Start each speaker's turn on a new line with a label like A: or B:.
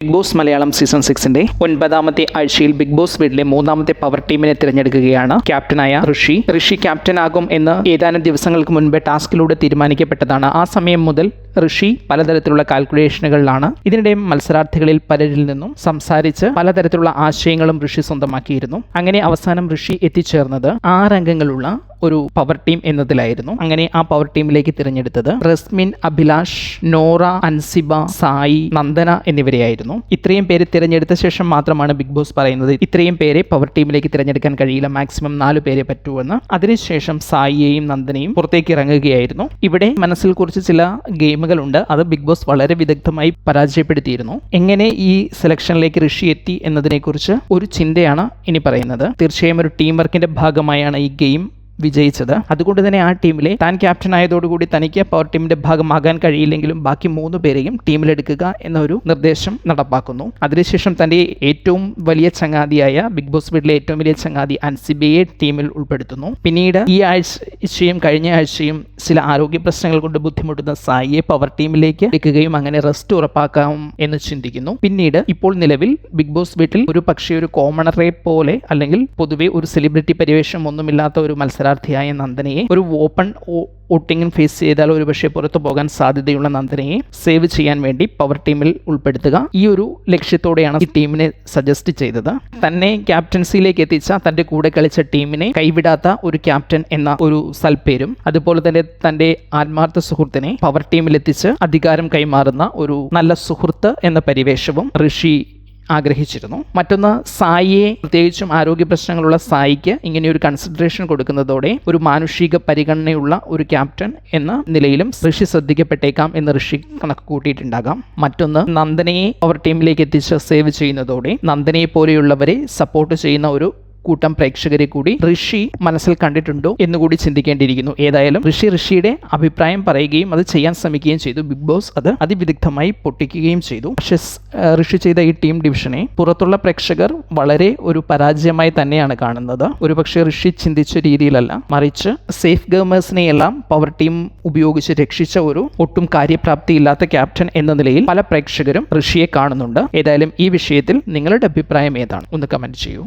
A: Big boss Malayalam season 6 9ാമത്തെ ആഴ്ചയിൽ big boss വീട്ടിലെ 3ാമത്തെ power ടീമിനെ തിരഞ്ഞെടുക്കുകയാണ്. ക്യാപ്റ്റനായ ഋഷി ക്യാപ്റ്റനാകും എന്ന് ഏതാനും ദിവസങ്ങൾക്ക് മുൻപേ ടാസ്കിലൂടെ തീരുമാനിക്കപ്പെട്ടതാണ്. ആ സമയം മുതൽ ഋഷി പലതരത്തിലുള്ള കാൽക്കുലേഷനുകളിലാണ്. ഇതിനിടെ മത്സരാർത്ഥികളിൽ പലരിൽ നിന്നും സംസാരിച്ച് പലതരത്തിലുള്ള ആശയങ്ങളും ഋഷി സ്വന്തമാക്കിയിരുന്നു. അങ്ങനെ അവസാനം ഋഷി എത്തിച്ചേർന്നത് 6 അംഗങ്ങളുള്ള ഒരു പവർ ടീം എന്നതിലായിരുന്നു. അങ്ങനെ ആ പവർ ടീമിലേക്ക് തിരഞ്ഞെടുത്തത് റസ്മിൻ, അഭിലാഷ്, നോറ, അൻസിബ, സായി, നന്ദന എന്നിവരെയായിരുന്നു. ഇത്രയും പേര് തിരഞ്ഞെടുത്ത ശേഷം മാത്രമാണ് ബിഗ് ബോസ് പറയുന്നത് ഇത്രയും പേരെ പവർ ടീമിലേക്ക് തിരഞ്ഞെടുക്കാൻ കഴിയില്ല, മാക്സിമം 4 പേരെ പറ്റൂവെന്ന്. അതിനുശേഷം സായിയെയും നന്ദനയും പുറത്തേക്ക് ഇറങ്ങുകയായിരുന്നു. ഇവിടെ മനസ്സിൽ കുറിച്ച് ചില ഗെയിമുകളുണ്ട്. അത് ബിഗ് ബോസ് വളരെ വിദഗ്ധമായി പരാജയപ്പെടുത്തിയിരുന്നു. എങ്ങനെ ഈ സെലക്ഷനിലേക്ക് ഋഷി എത്തി എന്നതിനെക്കുറിച്ച് ഒരു ചിന്തയാണ് ഇനി പറയുന്നത്. തീർച്ചയായും ഒരു ടീം വർക്കിന്റെ ഭാഗമായാണ് ഈ ഗെയിം വിജയിച്ചത്. അതുകൊണ്ട് തന്നെ ആ ടീമിലെ താൻ ക്യാപ്റ്റൻ ആയതോടുകൂടി തനിക്ക് പവർ ടീമിന്റെ ഭാഗമാകാൻ കഴിയില്ലെങ്കിലും ബാക്കി 3 പേരെയും ടീമിലെടുക്കുക എന്നൊരു നിർദ്ദേശം നടപ്പാക്കുന്നു. അതിനുശേഷം തന്റെ ഏറ്റവും വലിയ ചങ്ങാതിയായ ബിഗ് ബോസ് വീട്ടിലെ ഏറ്റവും വലിയ ചങ്ങാതി അൻസിബയെ ടീമിൽ ഉൾപ്പെടുത്തുന്നു. പിന്നീട് ഈ ആഴ്ചയും കഴിഞ്ഞ ആഴ്ചയും ചില ആരോഗ്യ പ്രശ്നങ്ങൾ കൊണ്ട് ബുദ്ധിമുട്ടുന്ന സായിയെ പവർ ടീമിലേക്ക് എടുക്കുകയും അങ്ങനെ റെസ്റ്റ് ഉറപ്പാക്കാം എന്ന് ചിന്തിക്കുന്നു. പിന്നീട് ഇപ്പോൾ നിലവിൽ ബിഗ് ബോസ് വീട്ടിൽ ഒരു പക്ഷേ ഒരു കോമണറെ പോലെ അല്ലെങ്കിൽ പൊതുവെ ഒരു സെലിബ്രിറ്റി പരിവേഷം ഒന്നുമില്ലാത്ത ഒരു മത്സരാർത്ഥിയായ നന്ദനയെ ഒരു ഓപ്പൺ വോട്ടിംഗ് ഫേസ് ചെയ്താൽ ഒരുപക്ഷെ പുറത്തു പോകാൻ സാധ്യതയുള്ള നന്ദനയെ സേവ് ചെയ്യാൻ വേണ്ടി പവർ ടീമിൽ ഉൾപ്പെടുത്തുക, ഈ ഒരു ലക്ഷ്യത്തോടെയാണ് ഈ ടീമിനെ സജസ്റ്റ് ചെയ്തത്. തന്നെ ക്യാപ്റ്റൻസിയിലേക്ക് എത്തിച്ച തന്റെ കൂടെ കളിച്ച ടീമിനെ കൈവിടാത്ത ഒരു ക്യാപ്റ്റൻ എന്ന ഒരു സൽപ്പേരും അതുപോലെ തന്നെ തന്റെ ആത്മാർത്ഥ സുഹൃത്തിനെ പവർ ടീമിലെത്തിച്ച് അധികാരം കൈമാറുന്ന ഒരു നല്ല സുഹൃത്ത് എന്ന പരിവേഷവും ഋഷി ആഗ്രഹിച്ചിരുന്നു. മറ്റൊന്ന്, സായിയെ, പ്രത്യേകിച്ചും ആരോഗ്യ പ്രശ്നങ്ങളുള്ള സായിക്ക് ഇങ്ങനെയൊരു കൺസിഡറേഷൻ കൊടുക്കുന്നതോടെ ഒരു മാനുഷിക പരിഗണനയുള്ള ഒരു ക്യാപ്റ്റൻ എന്ന നിലയിലും ഋഷി ശ്രദ്ധിക്കപ്പെട്ടേക്കാം എന്ന് ഋഷി കണക്ക് കൂട്ടിയിട്ടുണ്ടാകാം. മറ്റൊന്ന്, നന്ദനയെ അവർ ടീമിലേക്ക് എത്തിച്ച് സേവ് ചെയ്യുന്നതോടെ നന്ദനയെ പോലെയുള്ളവരെ സപ്പോർട്ട് ചെയ്യുന്ന ഒരു കൂട്ടം പ്രേക്ഷകരെ കൂടി ഋഷി മനസ്സിൽ കണ്ടിട്ടുണ്ടോ എന്നുകൂടി ചിന്തിക്കേണ്ടിയിരിക്കുന്നു. ഏതായാലും ഋഷിയുടെ അഭിപ്രായം പറയുകയും അത് ചെയ്യാൻ ശ്രമിക്കുകയും ചെയ്തു. ബിഗ് ബോസ് അത് അതിവിദഗ്ധമായി പൊട്ടിക്കുകയും ചെയ്തു. പക്ഷേ ഋഷി ചെയ്ത ഈ ടീം ഡിവിഷനെ പുറത്തുള്ള പ്രേക്ഷകർ വളരെ ഒരു പരാജയമായി തന്നെയാണ് കാണുന്നത്. ഒരുപക്ഷെ ഋഷി ചിന്തിച്ച രീതിയിലല്ല, മറിച്ച് സേഫ് ഗെയിമേഴ്സിനെയെല്ലാം പവർ ടീം ഉപയോഗിച്ച് രക്ഷിച്ച ഒരു ഒട്ടും കാര്യപ്രാപ്തിയില്ലാത്ത ക്യാപ്റ്റൻ എന്ന നിലയിൽ പല പ്രേക്ഷകരും ഋഷിയെ കാണുന്നുണ്ട്. ഏതായാലും ഈ വിഷയത്തിൽ നിങ്ങളുടെ അഭിപ്രായം ഏതാണ്? ഒന്ന് കമന്റ് ചെയ്യൂ.